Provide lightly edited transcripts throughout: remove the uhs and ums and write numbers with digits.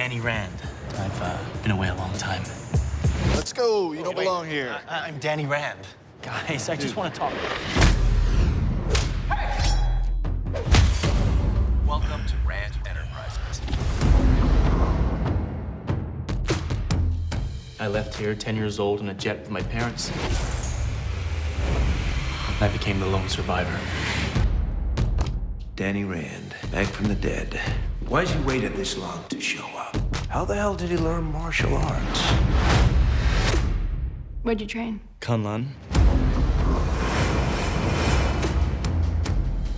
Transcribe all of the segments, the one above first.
Danny Rand. I've been away a long time. Let's go. You don't belong here. I'm Danny Rand. Guys, I just want to talk. Welcome to Rand Enterprises. I left here 10 years old in a jet with my parents. I became the lone survivor. Danny Rand, back from the dead. Why'd you wait this long to show up? How the hell did he learn martial arts? Where'd you train? Kunlun.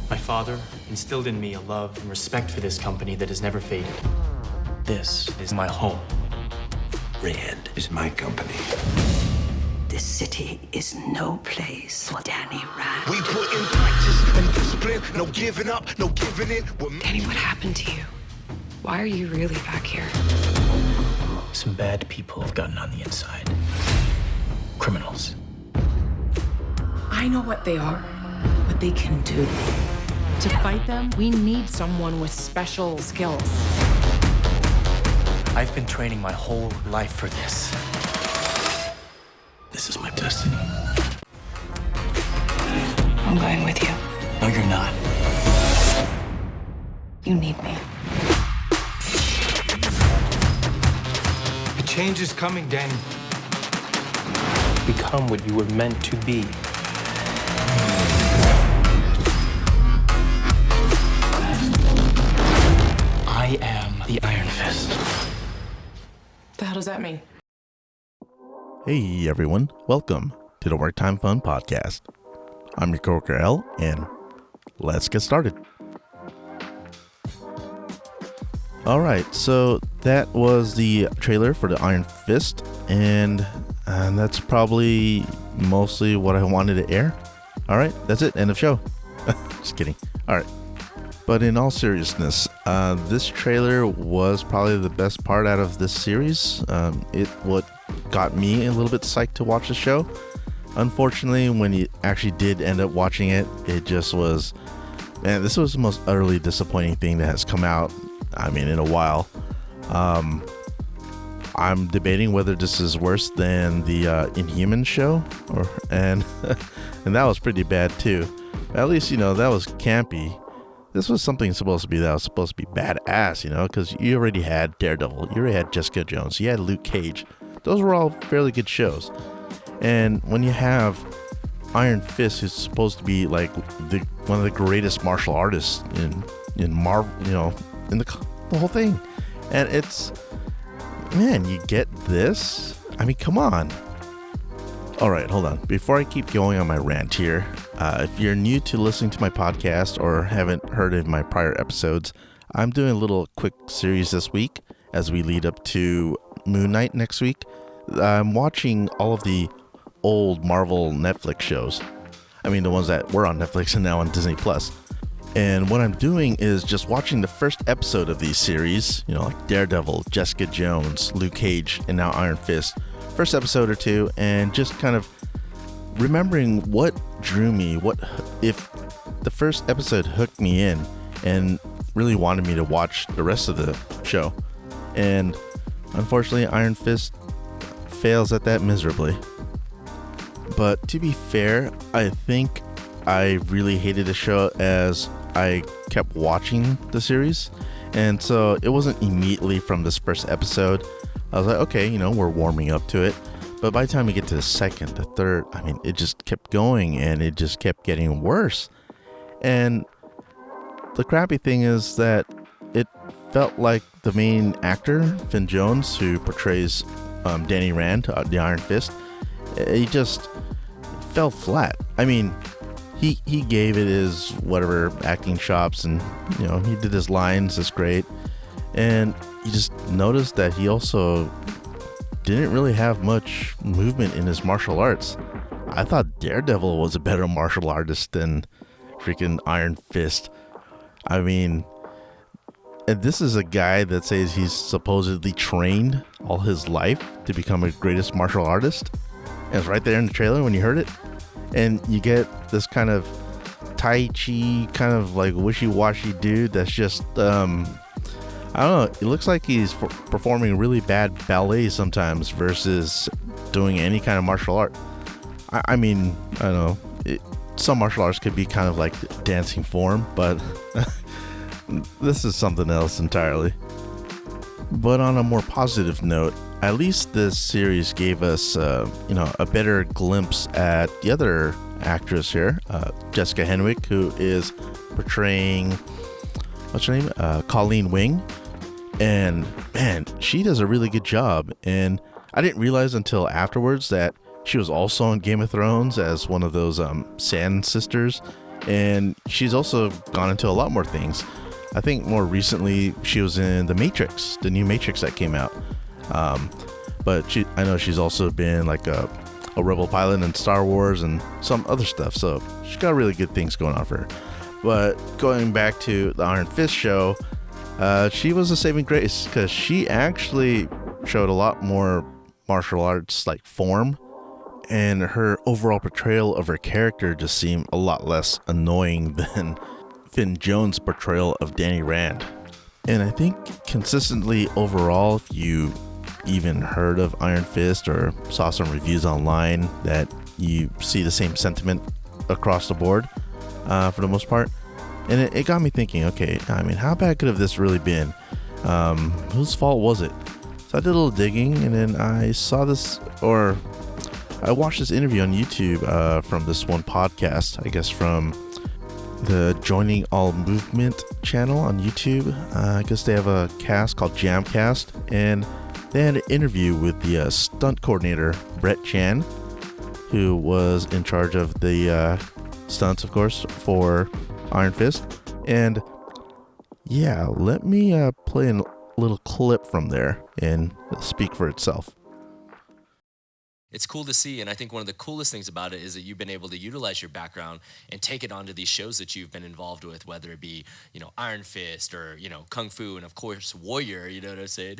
My father instilled in me a love and respect for this company that has never faded. This is my home. Rand is my company. This city is no place for Danny Rand. We put in practice and discipline, no giving up, no giving in. Danny, what happened to you? Why are you really back here? Some bad people have gotten on the inside. Criminals. I know what they are, what they can do. To fight them, we need someone with special skills. I've been training my whole life for this. This is my destiny. I'm going with you. No, you're not. You need me. The change is coming, Danny. Become what you were meant to be. I am the Iron Fist. What the hell does that mean? Hey everyone, welcome to the Work Time Fun Podcast. I'm your coworker L, and let's get started. Alright, so that was the trailer for the Iron Fist, and that's probably mostly what I wanted to air. Alright, that's it, end of show. Just kidding. Alright, but in all seriousness, this trailer was probably the best part out of this series. What got me a little bit psyched to watch the show. Unfortunately, when you actually did end up watching it, it just was, man, this was the most utterly disappointing thing that has come out, in a while. I'm debating whether this is worse than the Inhuman show, and that was pretty bad too. At least, that was campy. This was something supposed to be badass, because you already had Daredevil, you already had Jessica Jones, you had Luke Cage. Those were all fairly good shows. And when you have Iron Fist, who's supposed to be like one of the greatest martial artists in Marvel, in the whole thing, and it's, man, you get this? Come on. Alright, hold on. Before I keep going on my rant here, if you're new to listening to my podcast or haven't heard of my prior episodes, I'm doing a little quick series this week as we lead up to Moon Knight next week. I'm watching all of the old Marvel Netflix shows. The ones that were on Netflix and now on Disney Plus. And what I'm doing is just watching the first episode of these series, like Daredevil, Jessica Jones, Luke Cage, and now Iron Fist. First episode or two, and just kind of remembering what drew me, what if the first episode hooked me in and really wanted me to watch the rest of the show. And unfortunately, Iron Fist fails at that miserably. But to be fair, I think I really hated the show as I kept watching the series, and so it wasn't immediately from this first episode. I was like, okay, we're warming up to it. But by the time we get to the second, the third, it just kept going, and it just kept getting worse. And the crappy thing is that it felt like the main actor, Finn Jones, who portrays Danny Rand, the Iron Fist, he just fell flat. He gave it his whatever acting chops, and he did his lines, it's great, and you just noticed that he also didn't really have much movement in his martial arts. I thought Daredevil was a better martial artist than freaking Iron Fist. And this is a guy that says he's supposedly trained all his life to become a greatest martial artist, and it's right there in the trailer when you heard it. And you get this kind of Tai Chi, kind of like wishy-washy dude that's just I don't know. It looks like he's performing really bad ballet sometimes versus doing any kind of martial art. I mean, I don't know. Some martial arts could be kind of like dancing form, but this is something else entirely. But on a more positive note, at least this series gave us, a better glimpse at the other actress here, Jessica Henwick, who is portraying, what's her name? Colleen Wing. And man, she does a really good job. And I didn't realize until afterwards that she was also on Game of Thrones as one of those Sand Sisters. And she's also gone into a lot more things. I think more recently she was in The Matrix, the new Matrix that came out. But I know she's also been like a rebel pilot in Star Wars and some other stuff. So she's got really good things going on for her. But going back to the Iron Fist show, she was a saving grace because she actually showed a lot more martial arts like form, and her overall portrayal of her character just seemed a lot less annoying than Finn Jones' portrayal of Danny Rand. And I think consistently overall, if you even heard of Iron Fist or saw some reviews online, that you see the same sentiment across the board for the most part. And it got me thinking, okay, I mean, how bad could have this really been? Whose fault was it? So I did a little digging, and then I saw this, or I watched this interview on YouTube from this one podcast, I guess from the Joining All Movement channel on YouTube. I guess they have a cast called Jamcast, and they had an interview with the stunt coordinator, Brett Chan, who was in charge of the stunts, of course, for Iron Fist. And yeah, let me play a little clip from there and speak for itself. It's cool to see, and I think one of the coolest things about it is that you've been able to utilize your background and take it onto these shows that you've been involved with, whether it be, Iron Fist or, Kung Fu, and of course, Warrior, you know what I'm saying?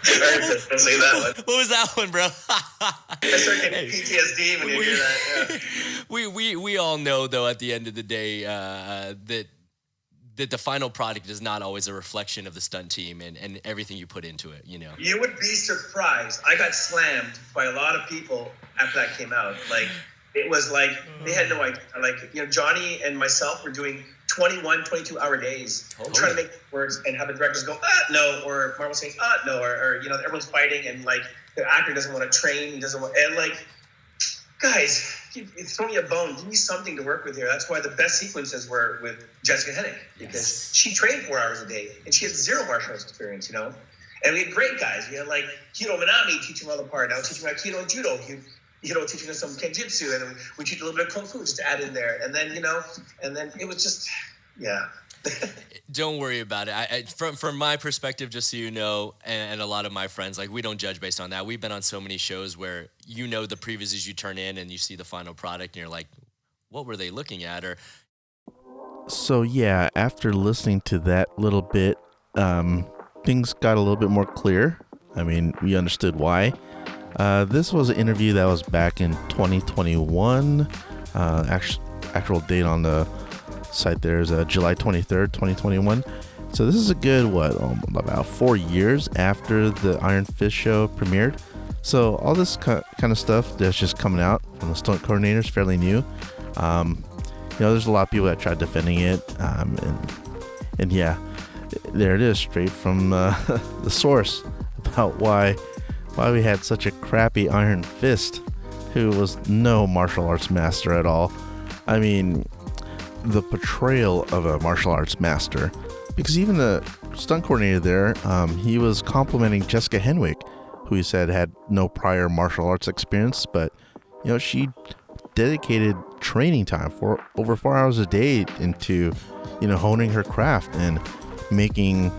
Don't say that one. What was that one, bro? I start getting PTSD when you hear that. Yeah. We all know, though, at the end of the day, that the final product is not always a reflection of the stunt team and everything you put into it, You would be surprised. I got slammed by a lot of people after that came out. Like, it was like, they had no idea. Like, Johnny and myself were doing 21, 22-hour days, trying to make words and have the directors go, no, or Marvel saying, no, or everyone's fighting, and, like, the actor doesn't want to train, he doesn't want, and, like, guys, throw me a bone, give me something to work with here. That's why the best sequences were with Jessica Henwick, because she trained 4 hours a day, and she had zero martial arts experience, And we had great guys. We had, like, Hiro Minami teaching all the part. Now teaching Aikido and Judo. Teaching us some Kenjutsu, and we teach a little bit of Kung Fu just to add in there. And then, and then it was just, yeah. Don't worry about it. From my perspective, just so you know, and a lot of my friends, like, we don't judge based on that. We've been on so many shows where the previews you turn in and you see the final product and you're like, what were they looking at? Or so yeah, after listening to that little bit, things got a little bit more clear. I mean, we understood why. This was an interview that was back in 2021. Actual date on the site there is July 23rd, 2021. So this is a good, about 4 years after the Iron Fist show premiered. So all this kind of stuff that's just coming out from the stunt coordinator is fairly new. There's a lot of people that tried defending it. And yeah, there it is, straight from the source about why we had such a crappy Iron Fist, who was no martial arts master at all. I mean, the portrayal of a martial arts master, because even the stunt coordinator there, he was complimenting Jessica Henwick, who he said had no prior martial arts experience, but she dedicated training time for over 4 hours a day into honing her craft and making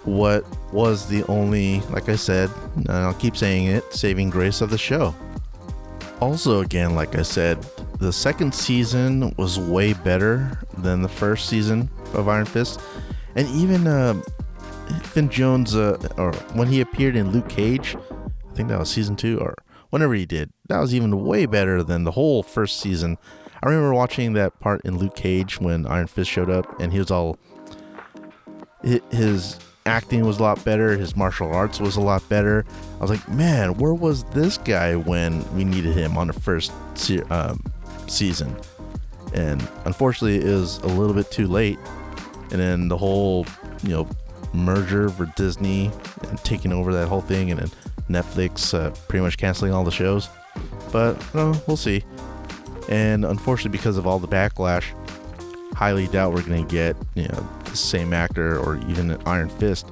what was the only, like I said, and I'll keep saying it, saving grace of the show. Also, again, like I said, the second season was way better than the first season of Iron Fist. And even Finn Jones, or when he appeared in Luke Cage, I think that was season 2, or whenever he did, that was even way better than the whole first season. I remember watching that part in Luke Cage when Iron Fist showed up, and he was all, his acting was a lot better. His martial arts was a lot better. I was like, man, where was this guy when we needed him on the first season? And unfortunately, it was a little bit too late. And then the whole, merger for Disney and taking over that whole thing, and then Netflix pretty much canceling all the shows. But we'll see. And unfortunately, because of all the backlash, highly doubt we're going to get the same actor or even an Iron Fist,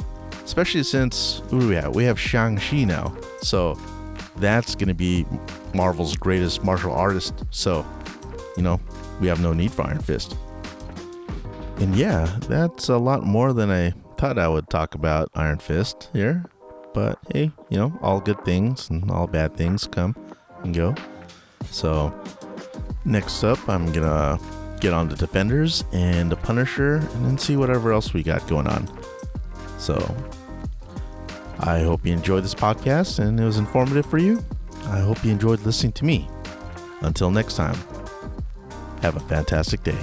especially since who do we have? We have Shang-Chi now, so that's going to be Marvel's greatest martial artist. So we have no need for Iron Fist. And yeah, that's a lot more than I thought I would talk about Iron Fist here. But hey, all good things and all bad things come and go. So next up, I'm gonna get on the Defenders and the Punisher, and then see whatever else we got going on. So I hope you enjoyed this podcast and it was informative for you. I hope you enjoyed listening to me. Until next time, have a fantastic day.